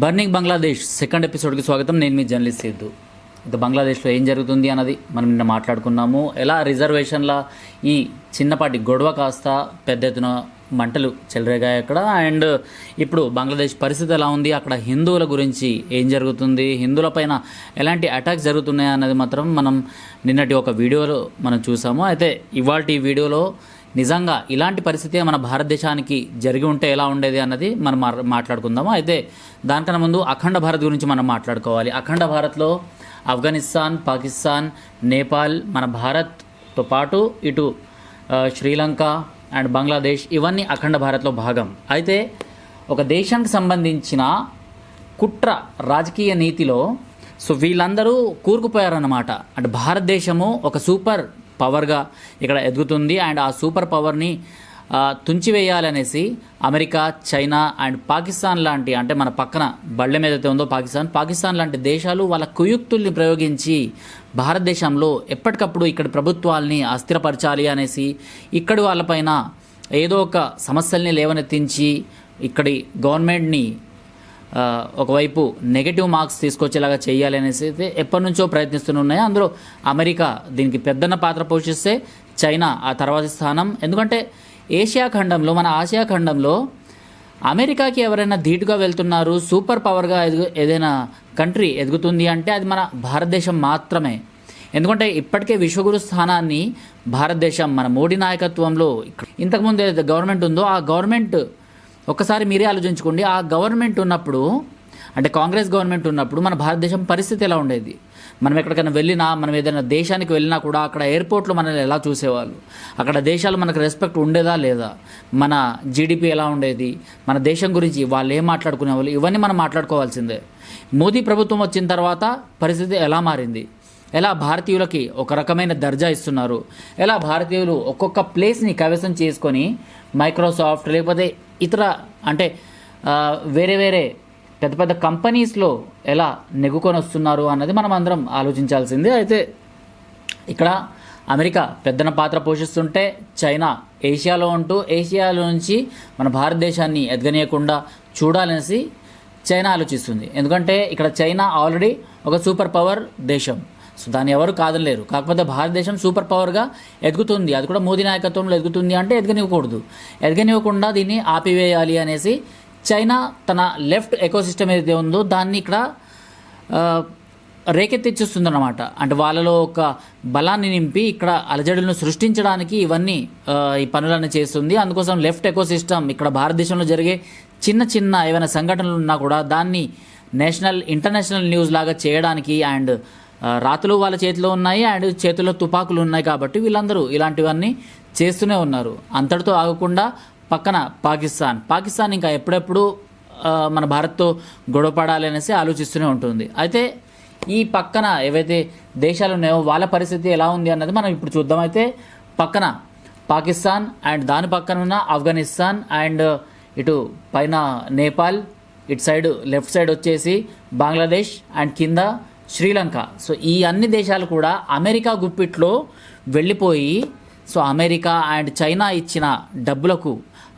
Burning Bangladesh second ఎపిసోడ్కి స్వాగతం. నేను మీ journalist Siddhu. ఇక బంగ్లాదేశ్లో ఏం జరుగుతుంది అన్నది మనం నిన్న మాట్లాడుకున్నాము. ఎలా రిజర్వేషన్ల ఈ చిన్నపాటి గొడవ కాస్త పెద్ద ఎత్తున మంటలు చెలరేగాయి అక్కడ. అండ్ ఇప్పుడు బంగ్లాదేశ్ పరిస్థితి ఎలా ఉంది, అక్కడ హిందువుల గురించి ఏం జరుగుతుంది, హిందువుల పైన ఎలాంటి అటాక్స్ జరుగుతున్నాయి అన్నది మాత్రం మనం నిన్నటి ఒక వీడియోలో మనం చూసాము. అయితే ఇవాళ ఈ వీడియోలో నిజంగా ఇలాంటి పరిస్థితి మన భారతదేశానికి జరిగి ఉంటే ఎలా ఉండేది అన్నది మనం మాట్లాడుకుందాము. అయితే దానికన్నా ముందు అఖండ భారత్ గురించి మనం మాట్లాడుకోవాలి. అఖండ భారత్లో ఆఫ్ఘనిస్తాన్, పాకిస్తాన్, నేపాల్, మన భారత్తో పాటు ఇటు శ్రీలంక అండ్ బంగ్లాదేశ్ ఇవన్నీ అఖండ భారత్లో భాగం. అయితే ఒక దేశానికి సంబంధించిన కుట్ర రాజకీయ నీతిలో వీళ్ళందరూ కూరుకుపోయారన్నమాట. అంటే భారతదేశము ఒక సూపర్ పవర్గా ఇక్కడ ఎదుగుతుంది అండ్ ఆ సూపర్ పవర్ని తుంచివేయాలనేసి అమెరికా, చైనా అండ్ పాకిస్తాన్ లాంటి, అంటే మన పక్కన బళ్ళెం ఏదైతే ఉందో పాకిస్తాన్ లాంటి దేశాలు వాళ్ళ కుయుక్తుల్ని ప్రయోగించి భారతదేశంలో ఎప్పటికప్పుడు ఇక్కడ ప్రభుత్వాల్ని అస్థిరపరచాలి అనేసి ఇక్కడి వాళ్ళపైన ఏదో ఒక సమస్యల్ని లేవనెత్తించి ఇక్కడి గవర్నమెంట్ని ఒకవైపు నెగటివ్ మార్క్స్ తీసుకొచ్చేలాగా చేయాలి అనేసి అయితే ఎప్పటి నుంచో ప్రయత్నిస్తూనే ఉన్నాయి. అందులో అమెరికా దీనికి పెద్దన్న పాత్ర పోషిస్తే చైనా ఆ తర్వాతి స్థానం. ఎందుకంటే ఏషియా ఖండంలో, మన ఆసియా ఖండంలో అమెరికాకి ఎవరైనా ధీటుగా వెళ్తున్నారు, సూపర్ పవర్గా ఏదైనా కంట్రీ ఎదుగుతుంది అంటే అది మన భారతదేశం మాత్రమే. ఎందుకంటే ఇప్పటికే విశ్వగురు స్థానాన్ని భారతదేశం మన మోడీ నాయకత్వంలో ఇంతకుముందు ఏదైతే గవర్నమెంట్ ఉందో ఆ గవర్నమెంట్ ఒక్కసారి మీరే ఆలోచించుకోండి. ఆ గవర్నమెంట్ ఉన్నప్పుడు, అంటే కాంగ్రెస్ గవర్నమెంట్ ఉన్నప్పుడు మన భారతదేశం పరిస్థితి ఎలా ఉండేది? మనం ఎక్కడికైనా వెళ్ళినా, మనం ఏదైనా దేశానికి వెళ్ళినా కూడా అక్కడ ఎయిర్పోర్ట్లో మనల్ని ఎలా చూసేవాళ్ళు, అక్కడ దేశాలు మనకు రెస్పెక్ట్ ఉండేదా లేదా, మన జీడిపి ఎలా ఉండేది, మన దేశం గురించి వాళ్ళు ఏం మాట్లాడుకునేవాళ్ళు, ఇవన్నీ మనం మాట్లాడుకోవాల్సిందే. మోదీ ప్రభుత్వం వచ్చిన తర్వాత పరిస్థితి ఎలా మారింది, ఎలా భారతీయులకి ఒక రకమైన దర్జా ఇస్తున్నారు, ఎలా భారతీయులు ఒక్కొక్క ప్లేస్ని కైవసం చేసుకొని మైక్రోసాఫ్ట్ లేకపోతే ఇతర అంటే వేరే వేరే పెద్ద పెద్ద కంపెనీస్లో ఎలా నెగ్గుకొని వస్తున్నారు అన్నది మనం అందరం ఆలోచించాల్సిందే. అయితే ఇక్కడ అమెరికా పెద్దన పాత్ర పోషిస్తుంటే చైనా ఏషియాలో ఉంటూ ఏషియాలో నుంచి మన భారతదేశాన్ని ఎదగనీయకుండా చూడాలనేసి చైనా ఆలోచిస్తుంది. ఎందుకంటే ఇక్కడ చైనా ఆల్రెడీ ఒక సూపర్ పవర్ దేశం, దాన్ని ఎవరు కాదనలేరు. కాకపోతే భారతదేశం సూపర్ పవర్గా ఎదుగుతుంది, అది కూడా మోదీ నాయకత్వంలో ఎదుగుతుంది అంటే ఎదగనివ్వకూడదు. ఎదగనివ్వకుండా దీన్ని ఆపివేయాలి అనేసి చైనా తన లెఫ్ట్ ఎకోసిస్టమ్ ఏదైతే ఉందో దాన్ని ఇక్కడ రేకెత్తిచ్చిస్తుంది అన్నమాట. అంటే వాళ్ళలో ఒక బలాన్ని నింపి ఇక్కడ అలజడులను సృష్టించడానికి ఇవన్నీ ఈ పనులన్నీ చేస్తుంది. అందుకోసం లెఫ్ట్ ఎకోసిస్టమ్ ఇక్కడ భారతదేశంలో జరిగే చిన్న చిన్న ఏవైనా సంఘటనలు ఉన్నా కూడా దాన్ని ఇంటర్నేషనల్ న్యూస్ లాగా చేయడానికి అండ్ రాతులు వాళ్ళ చేతిలో ఉన్నాయి అండ్ చేతుల్లో తుపాకులు ఉన్నాయి కాబట్టి వీళ్ళందరూ ఇలాంటివన్నీ చేస్తూనే ఉన్నారు. అంతటితో ఆగకుండా పక్కన పాకిస్తాన్ ఇంకా ఎప్పుడెప్పుడు మన భారత్తో గొడవ పడాలి అనేసి ఆలోచిస్తూనే ఉంటుంది. అయితే ఈ పక్కన ఏవైతే దేశాలు ఉన్నాయో వాళ్ళ పరిస్థితి ఎలా ఉంది అన్నది మనం ఇప్పుడు చూద్దాం. అయితే పక్కన పాకిస్తాన్ అండ్ దాని పక్కన ఉన్న ఆఫ్ఘనిస్తాన్ అండ్ ఇటు పైన నేపాల్, ఇటు సైడ్ లెఫ్ట్ సైడ్ వచ్చేసి బంగ్లాదేశ్ అండ్ కింద శ్రీలంక. ఈ అన్ని దేశాలు కూడా అమెరికా గుప్పిట్లో వెళ్ళిపోయి అమెరికా అండ్ చైనా ఇచ్చిన డబ్బులకు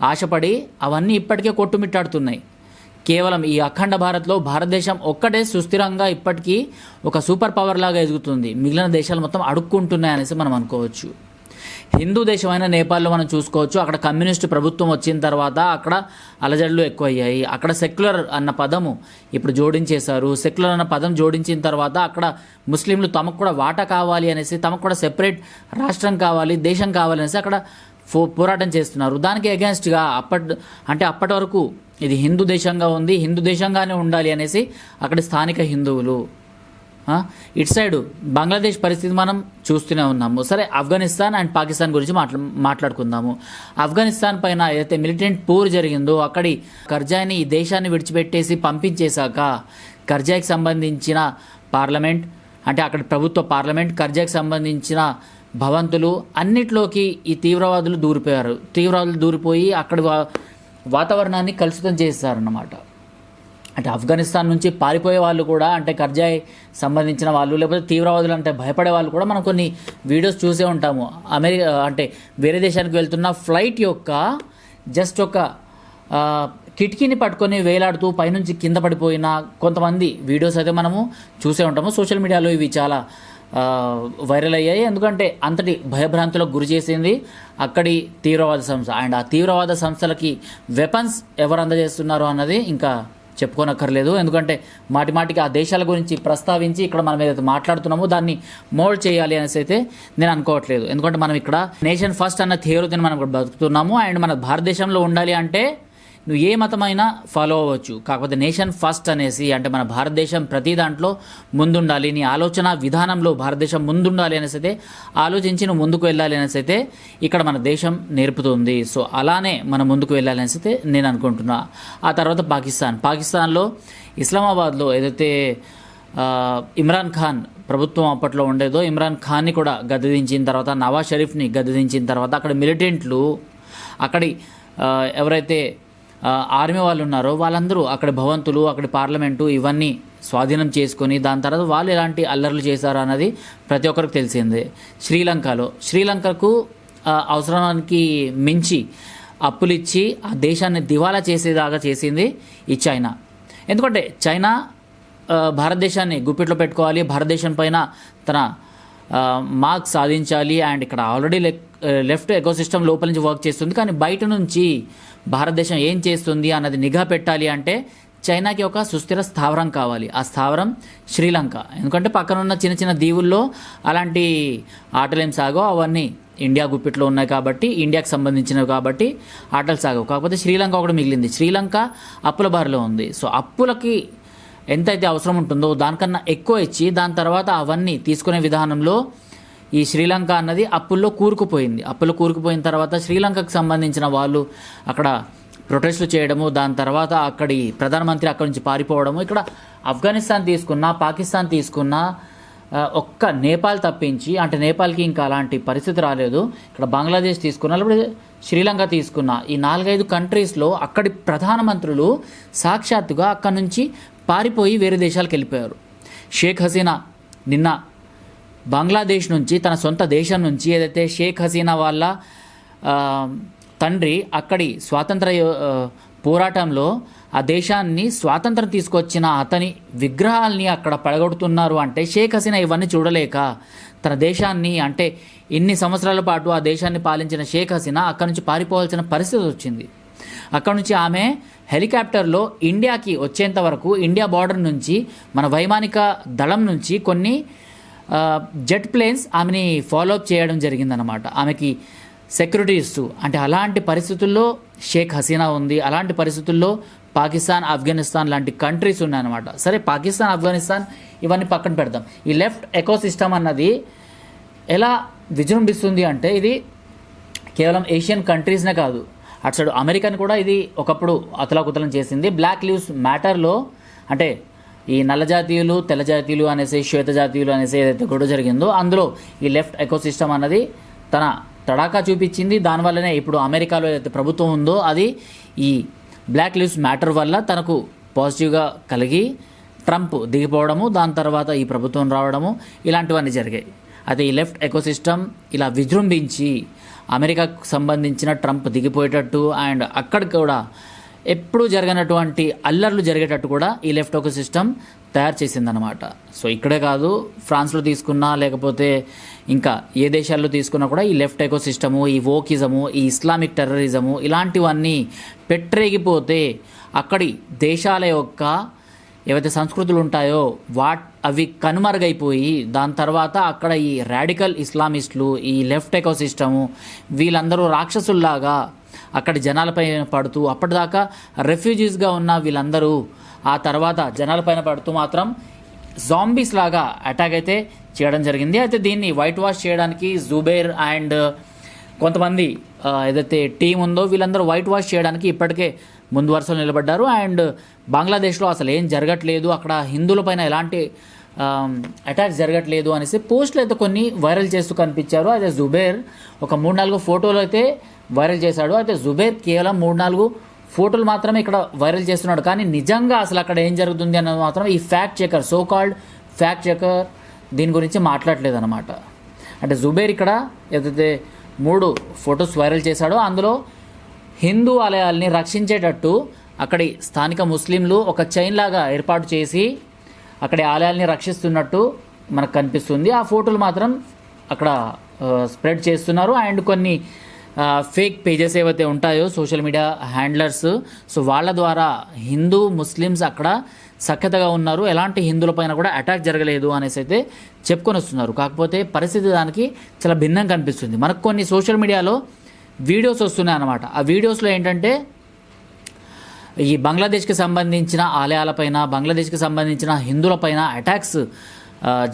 ఆశపడి అవన్నీ ఇప్పటికే కొట్టుమిట్టాడుతున్నాయి. కేవలం ఈ అఖండ భారత్లో భారతదేశం ఒక్కటే సుస్థిరంగా ఇప్పటికీ ఒక సూపర్ పవర్ లాగా ఎదుగుతుంది, మిగిలిన దేశాలు మొత్తం అడుక్కుంటున్నాయి అనేసి మనం అనుకోవచ్చు. హిందూ దేశమైన నేపాల్లో మనం చూసుకోవచ్చు. అక్కడ కమ్యూనిస్టు ప్రభుత్వం వచ్చిన తర్వాత అక్కడ అలజడులు ఎక్కువయ్యాయి. అక్కడ సెక్యులర్ అన్న పదము ఇప్పుడు జోడించేశారు. సెక్యులర్ అన్న పదం జోడించిన తర్వాత అక్కడ ముస్లింలు తమకు కూడా వాటా కావాలి అనేసి, తమకు కూడా సెపరేట్ రాష్ట్రం కావాలి, దేశం కావాలి అనేసి అక్కడ పోరాటం చేస్తున్నారు. దానికి అగేన్స్ట్గా అప్పటి వరకు ఇది హిందూ దేశంగా ఉంది, హిందూ దేశంగానే ఉండాలి అనేసి అక్కడ స్థానిక హిందువులు. ఇటు సైడు బంగ్లాదేశ్ పరిస్థితి మనం చూస్తూనే ఉన్నాము. సరే, ఆఫ్ఘనిస్తాన్ అండ్ పాకిస్తాన్ గురించి మాట్లాడుకుందాము. ఆఫ్ఘనిస్తాన్ పైన ఏదైతే మిలిటెంట్ పోర్ జరిగిందో అక్కడి కర్జాయిని ఈ దేశాన్ని విడిచిపెట్టేసి పంపించేశాక కర్జాయికి సంబంధించిన పార్లమెంట్, అంటే అక్కడ ప్రభుత్వ పార్లమెంట్, కర్జాయికి సంబంధించిన భవంతులు అన్నిట్లోకి ఈ తీవ్రవాదులు దూరిపోయి అక్కడి వాతావరణాన్ని కలుషితం చేస్తారన్నమాట. అంటే ఆఫ్ఘనిస్తాన్ నుంచి పారిపోయే వాళ్ళు కూడా, అంటే కర్జాయ్ సంబంధించిన వాళ్ళు లేకపోతే తీవ్రవాదులు అంటే భయపడే వాళ్ళు కూడా మనం కొన్ని వీడియోస్ చూసే ఉంటాము. వేరే దేశానికి వెళ్తున్న ఫ్లైట్ యొక్క జస్ట్ ఒక కిటికీని పట్టుకొని వేలాడుతూ పైనుంచి కింద పడిపోయిన కొంతమంది వీడియోస్ అయితే మనము చూసే ఉంటాము. సోషల్ మీడియాలో ఇవి చాలా వైరల్ అయ్యాయి. ఎందుకంటే అంతటి భయభ్రాంతులకు గురి చేసింది అక్కడి తీవ్రవాద సంస్థ. అండ్ ఆ తీవ్రవాద సంస్థలకి వెపన్స్ ఎవరు అందజేస్తున్నారు అన్నది ఇంకా చెప్పుకోనక్కర్లేదు. ఎందుకంటే మాటిమాటికి ఆ దేశాల గురించి ప్రస్తావించి ఇక్కడ మనం ఏదైతే మాట్లాడుతున్నామో దాన్ని మోల్డ్ చేయాలి అనేసి అయితే నేను అనుకోవట్లేదు. ఎందుకంటే మనం ఇక్కడ నేషన్ ఫస్ట్ అన్న థియరీని మనం ఇక్కడ బతుకుతున్నాము. అండ్ మన భారతదేశంలో ఉండాలి అంటే నువ్వు ఏ మతమైనా ఫాలో అవ్వచ్చు, కాకపోతే నేషన్ ఫస్ట్ అనేసి అంటే మన భారతదేశం ప్రతి దాంట్లో ముందుండాలి, నీ ఆలోచన విధానంలో భారతదేశం ముందుండాలి అనేసి అయితే ఆలోచించి నువ్వు ముందుకు వెళ్ళాలి అనేసి అయితే ఇక్కడ మన దేశం నేర్పుతుంది. సో అలానే మనం ముందుకు వెళ్ళాలి అనేసి అయితే నేను అనుకుంటున్నా. ఆ తర్వాత పాకిస్తాన్లో ఇస్లామాబాద్లో ఏదైతే ఇమ్రాన్ ఖాన్ ప్రభుత్వం అప్పట్లో ఉండేదో ఇమ్రాన్ ఖాన్ని కూడా గద్దెదించిన తర్వాత నవాజ్ షరీఫ్ని గద్దెదించిన తర్వాత అక్కడ మిలిటెంట్లు అక్కడి ఎవరైతే ఆర్మీ వాళ్ళు ఉన్నారో వాళ్ళందరూ అక్కడి భవంతులు అక్కడి పార్లమెంటు ఇవన్నీ స్వాధీనం చేసుకొని దాని తర్వాత వాళ్ళు ఎలాంటి అల్లర్లు చేశారు అన్నది ప్రతి ఒక్కరికి తెలిసిందే. శ్రీలంకకు అవసరానికి మించి అప్పులిచ్చి ఆ దేశాన్ని దివాలా చేసేదాకా చేసింది ఈ చైనా. ఎందుకంటే చైనా భారతదేశాన్ని గుప్పిట్లో పెట్టుకోవాలి, భారతదేశం పైన తన మార్క్స్ సాధించాలి. అండ్ ఇక్కడ ఆల్రెడీ లెఫ్ట్ ఎకోసిస్టమ్ లోపల నుంచి వర్క్ చేస్తుంది, కానీ బయట నుంచి భారతదేశం ఏం చేస్తుంది అన్నది నిఘా పెట్టాలి అంటే చైనాకి ఒక సుస్థిర స్థావరం కావాలి. ఆ స్థావరం శ్రీలంక. ఎందుకంటే పక్కనున్న చిన్న చిన్న దీవుల్లో అలాంటి ఆటలు ఏం సాగో అవన్నీ ఇండియా గుప్పిట్లో ఉన్నాయి కాబట్టి ఇండియాకి సంబంధించినవి కాబట్టి ఆటలు సాగవు. కాకపోతే శ్రీలంక ఒకటి మిగిలింది. శ్రీలంక అప్పుల బారిలో ఉంది. సో అప్పులకి ఎంతైతే అవసరం ఉంటుందో దానికన్నా ఎక్కువ ఇచ్చి దాని తర్వాత అవన్నీ తీసుకునే విధానంలో ఈ శ్రీలంక అన్నది అప్పుల్లో కూరుకుపోయిన తర్వాత శ్రీలంకకు సంబంధించిన వాళ్ళు అక్కడ ప్రొటెస్టులు చేయడము, దాని తర్వాత అక్కడి ప్రధానమంత్రి అక్కడి నుంచి పారిపోవడము. ఇక్కడ ఆఫ్ఘనిస్తాన్ తీసుకున్నా, పాకిస్తాన్ తీసుకున్నా, ఒక్క నేపాల్ తప్పించి, అంటే నేపాల్కి ఇంకా అలాంటి పరిస్థితి రాలేదు. ఇక్కడ బంగ్లాదేశ్ తీసుకున్నా, ఇప్పుడు శ్రీలంక తీసుకున్నా, ఈ 4-5 కంట్రీస్లో అక్కడి ప్రధానమంత్రులు సాక్షాత్తుగా అక్కడి నుంచి పారిపోయి వేరే దేశాలకు వెళ్ళిపోయారు. షేక్ హసీనా నిన్న బంగ్లాదేశ్ నుంచి తన సొంత దేశం నుంచి ఏదైతే షేక్ హసీనా వాళ్ళ తండ్రి అక్కడి స్వాతంత్ర పోరాటంలో ఆ దేశాన్ని స్వాతంత్రం తీసుకొచ్చిన అతని విగ్రహాల్ని అక్కడ పడగొడుతున్నారు అంటే షేక్ హసీనా ఇవన్నీ చూడలేక తన దేశాన్ని అంటే ఇన్ని సంవత్సరాల పాటు ఆ దేశాన్ని పాలించిన షేక్ హసీనా అక్కడి నుంచి పారిపోవాల్సిన పరిస్థితి వచ్చింది. అక్కడ నుంచి ఆమె హెలికాప్టర్లో ఇండియాకి వచ్చేంత వరకు ఇండియా బార్డర్ నుంచి మన వైమానిక దళం నుంచి కొన్ని జెట్ ప్లేన్స్ ఆమెని ఫాలోఅప్ చేయడం జరిగిందనమాట, ఆమెకి సెక్యూరిటీ ఇస్తూ. అంటే అలాంటి పరిస్థితుల్లో షేక్ హసీనా ఉంది. అలాంటి పరిస్థితుల్లో పాకిస్తాన్, ఆఫ్ఘనిస్తాన్ లాంటి కంట్రీస్ ఉన్నాయన్నమాట. సరే, పాకిస్తాన్, ఆఫ్ఘనిస్తాన్ ఇవన్నీ పక్కన పెడదాం. ఈ లెఫ్ట్ ఎకోసిస్టమ్ అన్నది ఎలా విజృంభిస్తుంది అంటే ఇది కేవలం ఏషియన్ కంట్రీస్నే కాదు, అటు సైడ్ అమెరికాని కూడా ఇది ఒకప్పుడు అతలాకుతలం చేసింది. బ్లాక్ లివ్స్ మ్యాటర్లో అంటే ఈ నల్ల జాతీయులు, తెల్ల జాతీయులు అనేసి, శ్వేత జాతీయులు అనేసి ఏదైతే గొడవ జరిగిందో అందులో ఈ లెఫ్ట్ ఎకోసిస్టమ్ అన్నది తన తడాకా చూపించింది. దానివల్లనే ఇప్పుడు అమెరికాలో ఏదైతే ప్రభుత్వం ఉందో అది ఈ బ్లాక్ లివ్స్ మ్యాటర్ వల్ల తనకు పాజిటివ్గా కలిగి ట్రంప్ దిగిపోవడము, దాని తర్వాత ఈ ప్రభుత్వం రావడము, ఇలాంటివన్నీ జరిగాయి. అయితే ఈ లెఫ్ట్ ఎకోసిస్టమ్ ఇలా విజృంభించి అమెరికాకు సంబంధించిన ట్రంప్ దిగిపోయేటట్టు అండ్ అక్కడ కూడా ఎప్పుడు జరగనటువంటి అల్లర్లు జరిగేటట్టు కూడా ఈ లెఫ్ట్ ఎకోసిస్టమ్ తయారు చేసిందనమాట. సో ఇక్కడే కాదు, ఫ్రాన్స్లో తీసుకున్నా లేకపోతే ఇంకా ఏ దేశాల్లో తీసుకున్నా కూడా ఈ లెఫ్ట్ ఎకోసిస్టము, ఈ వోకిజము, ఈ ఇస్లామిక్ టెర్రరిజము ఇలాంటివన్నీ పెట్టరేగిపోతే అక్కడి దేశాల యొక్క ఏవైతే సంస్కృతులు ఉంటాయో అవి కనుమరుగైపోయి దాని తర్వాత అక్కడ ఈ రాడికల్ ఇస్లామిస్టులు, ఈ లెఫ్ట్ ఎకోసిస్టము వీళ్ళందరూ రాక్షసుల్లాగా అక్కడి జనాలపైన పడుతూ, అప్పటిదాకా రెఫ్యూజీస్గా ఉన్న వీళ్ళందరూ ఆ తర్వాత జనాలపైన పడుతూ మాత్రం జాంబీస్ లాగా అటాక్ అయితే చేయడం జరిగింది. అయితే దీన్ని వైట్ వాష్ చేయడానికి జుబేర్ అండ్ కొంతమంది ఏదైతే టీం ఉందో వీళ్ళందరూ వైట్ వాష్ చేయడానికి ఇప్పటికే ముందు వరుసలో నిలబడ్డారు. అండ్ బంగ్లాదేశ్లో అసలు ఏం జరగట్లేదు, అక్కడ హిందువులపైన ఎలాంటి అటాక్స్ జరగట్లేదు అనేసి పోస్టులు అయితే కొన్ని వైరల్ చేస్తూ కనిపించారు. అయితే జుబేర్ ఒక 3-4 ఫోటోలు అయితే వైరల్ చేశాడు. అయితే జుబేర్ కేవలం 3-4 ఫోటోలు మాత్రమే ఇక్కడ వైరల్ చేస్తున్నాడు, కానీ నిజంగా అసలు అక్కడ ఏం జరుగుతుంది అన్నది మాత్రం ఈ fact checker, so called fact checker దీని గురించి మాట్లాడలేదు అనమాట. అంటే జుబేర్ ఇక్కడ ఏదైతే 3 ఫొటోస్ వైరల్ చేశాడో అందులో హిందూ ఆలయాల్ని రక్షించేటట్టు అక్కడి స్థానిక ముస్లింలు ఒక చైన్ లాగా ఏర్పాటు చేసి అక్కడి ఆలయాల్ని రక్షిస్తున్నట్టు మనకు కనిపిస్తుంది. ఆ ఫోటోలు మాత్రం అక్కడ స్ప్రెడ్ చేస్తున్నారు. అండ్ కొన్ని ఫేక్ పేజెస్ ఏవైతే ఉంటాయో సోషల్ మీడియా హ్యాండ్లర్స్, సో వాళ్ళ ద్వారా హిందూ ముస్లిమ్స్ అక్కడ సఖ్యతగా ఉన్నారు, ఎలాంటి హిందువులపైన కూడా అటాక్ జరగలేదు అనేసి అయితే చెప్పుకొని వస్తున్నారు. కాకపోతే పరిస్థితి దానికి చాలా భిన్నంగా కనిపిస్తుంది. మనకు కొన్ని సోషల్ మీడియాలో వీడియోస్ వస్తున్నాయి అన్నమాట. ఆ వీడియోస్లో ఏంటంటే ఈ బంగ్లాదేశ్కి సంబంధించిన ఆలయాలపైన, బంగ్లాదేశ్కి సంబంధించిన హిందువులపైన అటాక్స్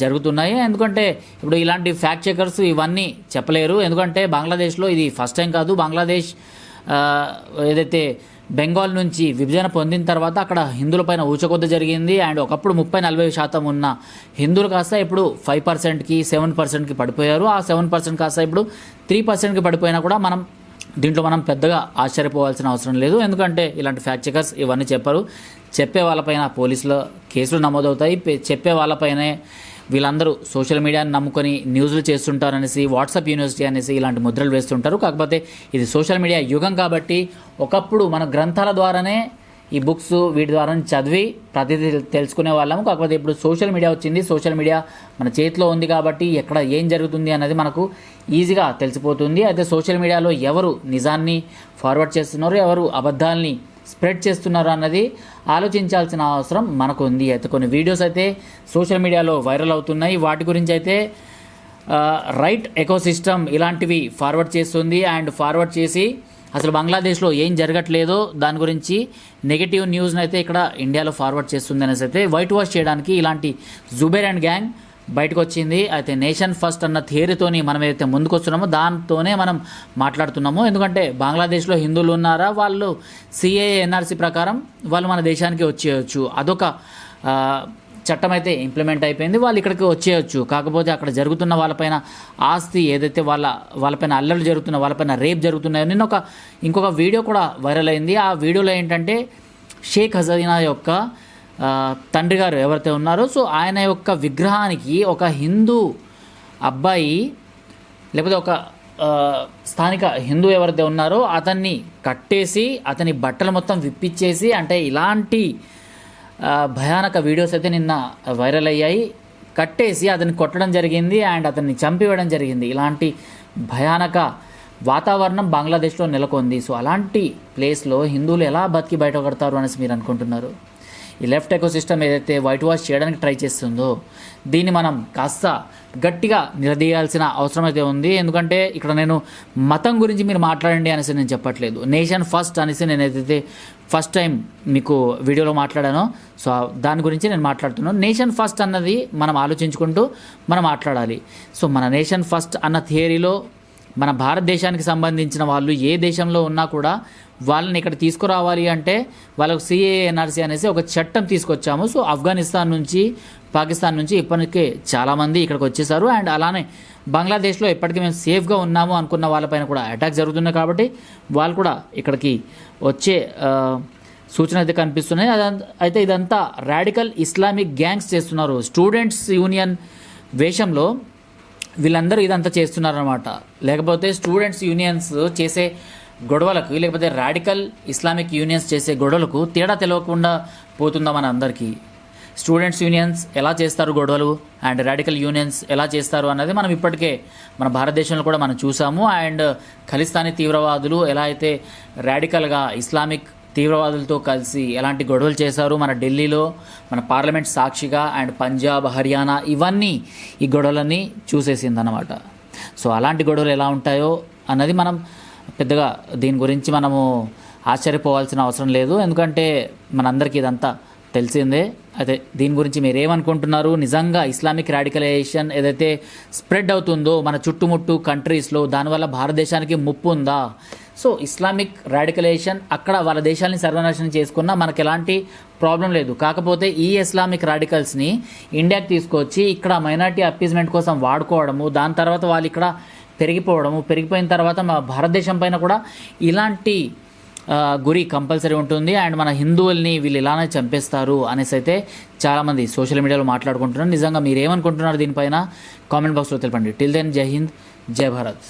జరుగుతున్నాయి. ఎందుకంటే ఇప్పుడు ఇలాంటి ఫ్యాక్ట్ చెకర్స్ ఇవన్నీ చెప్పలేరు. ఎందుకంటే బంగ్లాదేశ్లో ఇది ఫస్ట్ టైం కాదు. బంగ్లాదేశ్ ఏదైతే బెంగాల్ నుంచి విభజన పొందిన తర్వాత అక్కడ హిందువులపైన ఊచకొద్ద జరిగింది. అండ్ ఒకప్పుడు 30-40% ఉన్న హిందువులు కాస్త ఇప్పుడు 5%కి 7%కి పడిపోయారు. ఆ 7% కాస్త ఇప్పుడు 3%కి పడిపోయినా కూడా దీంట్లో మనం పెద్దగా ఆశ్చర్యపోవాల్సిన అవసరం లేదు. ఎందుకంటే ఇలాంటి ఫ్యాక్ట్ చెకర్స్ ఇవన్నీ చెప్పరు. చెప్పే వాళ్ళపైన పోలీసుల కేసులు నమోదవుతాయి. చెప్పే వాళ్ళపైనే వీళ్ళందరూ సోషల్ మీడియాని నమ్ముకొని న్యూస్లు చేస్తుంటారు అనేసి, వాట్సాప్ యూనివర్సిటీ అనేసి ఇలాంటి ముద్రలు వేస్తుంటారు. కాకపోతే ఇది సోషల్ మీడియా యుగం కాబట్టి ఒకప్పుడు మన గ్రంథాల ద్వారానే ఈ బుక్స్ వీటి ద్వారా చదివి ప్రతిదీ తెలుసుకునే వాళ్ళము. కాకపోతే ఇప్పుడు సోషల్ మీడియా వచ్చింది. సోషల్ మీడియా మన చేతిలో ఉంది కాబట్టి ఎక్కడ ఏం జరుగుతుంది అన్నది మనకు ఈజీగా తెలిసిపోతుంది. అయితే సోషల్ మీడియాలో ఎవరు నిజాన్ని ఫార్వర్డ్ చేస్తున్నారు, ఎవరు అబద్ధాలని స్ప్రెడ్ చేస్తున్నారు అన్నది ఆలోచించాల్సిన అవసరం మనకు ఉంది. అయితే కొన్ని వీడియోస్ అయితే సోషల్ మీడియాలో వైరల్ అవుతున్నాయి. వాటి గురించి అయితే రైట్ ఎకోసిస్టమ్ ఇలాంటివి ఫార్వర్డ్ చేస్తుంది. అండ్ ఫార్వర్డ్ చేసి అసలు బంగ్లాదేశ్లో ఏం జరగట్లేదో దాని గురించి నెగిటివ్ న్యూస్ని అయితే ఇక్కడ ఇండియాలో ఫార్వర్డ్ చేస్తుంది అనేసి అయితే వైట్ వాష్ చేయడానికి ఇలాంటి జుబేర్ అండ్ గ్యాంగ్ బయటకు వచ్చింది. అయితే నేషన్ ఫస్ట్ అన్న థియరీతోని మనం ఏదైతే ముందుకు వస్తున్నామో దాంతోనే మనం మాట్లాడుతున్నాము. ఎందుకంటే బంగ్లాదేశ్లో హిందువులు ఉన్నారా, వాళ్ళు సిఏఏ ఎన్ఆర్సీ ప్రకారం వాళ్ళు మన దేశానికి వచ్చేయచ్చు. అదొక చట్టం అయితే ఇంప్లిమెంట్ అయిపోయింది. వాళ్ళు ఇక్కడికి వచ్చేయచ్చు. కాకపోతే అక్కడ జరుగుతున్న వాళ్ళపైన ఆస్తి ఏదైతే వాళ్ళపైన అల్లర్లు జరుగుతున్నా, వాళ్ళపైన రేప్ జరుగుతున్నాయో నిన్న ఇంకొక వీడియో కూడా వైరల్ అయింది. ఆ వీడియోలో ఏంటంటే షేక్ హసీనా యొక్క తండ్రి గారు ఎవరైతే ఉన్నారో సో ఆయన యొక్క విగ్రహానికి ఒక హిందూ అబ్బాయి లేకపోతే ఒక స్థానిక హిందూ ఎవరైతే ఉన్నారో అతన్ని కట్టేసి అతని బట్టలు మొత్తం విప్పిచ్చేసి, అంటే ఇలాంటి భయానక వీడియోస్ అయితే నిన్న వైరల్ అయ్యాయి. కట్టేసి అతన్ని కొట్టడం జరిగింది అండ్ అతన్ని చంపివేయడం జరిగింది. ఇలాంటి భయానక వాతావరణం బంగ్లాదేశ్లో నెలకొంది. సో అలాంటి ప్లేస్లో హిందువులు ఎలా బతికి బయటపడతారు అనేసి మీరు అనుకుంటున్నారు? ఈ లెఫ్ట్ ఎకోసిస్టమ్ ఏదైతే వైట్ వాష్ చేయడానికి ట్రై చేస్తుందో దీన్ని మనం కాస్త గట్టిగా నిలదీయాల్సిన అవసరం అయితే ఉంది. ఎందుకంటే ఇక్కడ నేను మతం గురించి మీరు మాట్లాడండి అనేసి నేను చెప్పట్లేదు. నేషన్ ఫస్ట్ అనేసి నేను ఏదైతే ఫస్ట్ టైం మీకు వీడియోలో మాట్లాడానో సో దాని గురించి నేను మాట్లాడుతున్నాను. నేషన్ ఫస్ట్ అన్నది మనం ఆలోచించుకుంటూ మనం మాట్లాడాలి. సో మన నేషన్ ఫస్ట్ అన్న థియరీలో మన భారతదేశానికి సంబంధించిన వాళ్ళు ఏ దేశంలో ఉన్నా కూడా వాళ్ళని ఇక్కడ తీసుకురావాలి అంటే వాళ్ళకు సిఏఏ ఎన్ఆర్సీ అనేసి ఒక చట్టం తీసుకొచ్చాము. సో ఆఫ్ఘనిస్తాన్ నుంచి, పాకిస్తాన్ నుంచి ఇప్పటికే చాలామంది ఇక్కడికి వచ్చేసారు. అండ్ అలానే బంగ్లాదేశ్లో ఇప్పటికీ మేము సేఫ్గా ఉన్నాము అనుకున్న వాళ్ళపైన కూడా అటాక్ జరుగుతున్నాయి. కాబట్టి వాళ్ళు కూడా ఇక్కడికి వచ్చే సూచన అయితే కనిపిస్తున్నాయి. అయితే ఇదంతా రాడికల్ ఇస్లామిక్ గ్యాంగ్స్ చేస్తున్నారు. స్టూడెంట్స్ యూనియన్ వేషంలో వీళ్ళందరూ ఇదంతా చేస్తున్నారనమాట. లేకపోతే స్టూడెంట్స్ యూనియన్స్ చేసే గొడవలకు లేకపోతే రాడికల్ ఇస్లామిక్ యూనియన్స్ చేసే గొడవలకు తేడా తెలియకుండా పోతుందా మన అందరికీ? స్టూడెంట్స్ యూనియన్స్ ఎలా చేస్తారు గొడవలు అండ్ రాడికల్ యూనియన్స్ ఎలా చేస్తారు అన్నది మనం ఇప్పటికే మన భారతదేశంలో కూడా మనం చూసాము. అండ్ ఖలిస్తానీ తీవ్రవాదులు ఎలా అయితే రాడికల్గా ఇస్లామిక్ తీవ్రవాదులతో కలిసి ఎలాంటి గొడవలు చేశారు మన ఢిల్లీలో, మన పార్లమెంట్ సాక్షిగా, అండ్ పంజాబ్, హర్యానా ఇవన్నీ ఈ గొడవలన్నీ చూసేసిందన్నమాట. సో అలాంటి గొడవలు ఎలా ఉంటాయో అన్నది మనం పెద్దగా దీని గురించి మనము ఆశ్చర్యపోవాల్సిన అవసరం లేదు. ఎందుకంటే మనందరికీ ఇదంతా తెలిసిందే. అయితే దీని గురించి మీరు ఏమనుకుంటున్నారు? నిజంగా ఇస్లామిక్ రాడికలైజేషన్ ఏదైతే స్ప్రెడ్ అవుతుందో మన చుట్టుముట్టు కంట్రీస్లో దానివల్ల భారతదేశానికి ముప్పు ఉందా? సో ఇస్లామిక్ రాడికలైజేషన్ అక్కడ వాళ్ళ దేశాన్ని సర్వనాశనం చేసుకున్నా మనకు ఎలాంటి ప్రాబ్లం లేదు. కాకపోతే ఈ ఇస్లామిక్ రాడికల్స్ని ఇండియాకి తీసుకొచ్చి ఇక్కడ మైనారిటీ అప్పీజ్మెంట్ కోసం వాడుకోవడము, దాని తర్వాత వాళ్ళు ఇక్కడ పెరిగిపోయిన తర్వాత మా భారతదేశం పైన కూడా ఇలాంటి గురి కంపల్సరీ ఉంటుంది. అండ్ మన హిందువుల్ని వీళ్ళు ఇలానే చంపేస్తారు అనేసి అయితే చాలామంది సోషల్ మీడియాలో మాట్లాడుకుంటున్నారు. నిజంగా మీరు ఏమనుకుంటున్నారు దీనిపైన కామెంట్ బాక్స్లో తెలపండి. టిల్ దెన్ జై హింద్, జై భారత్.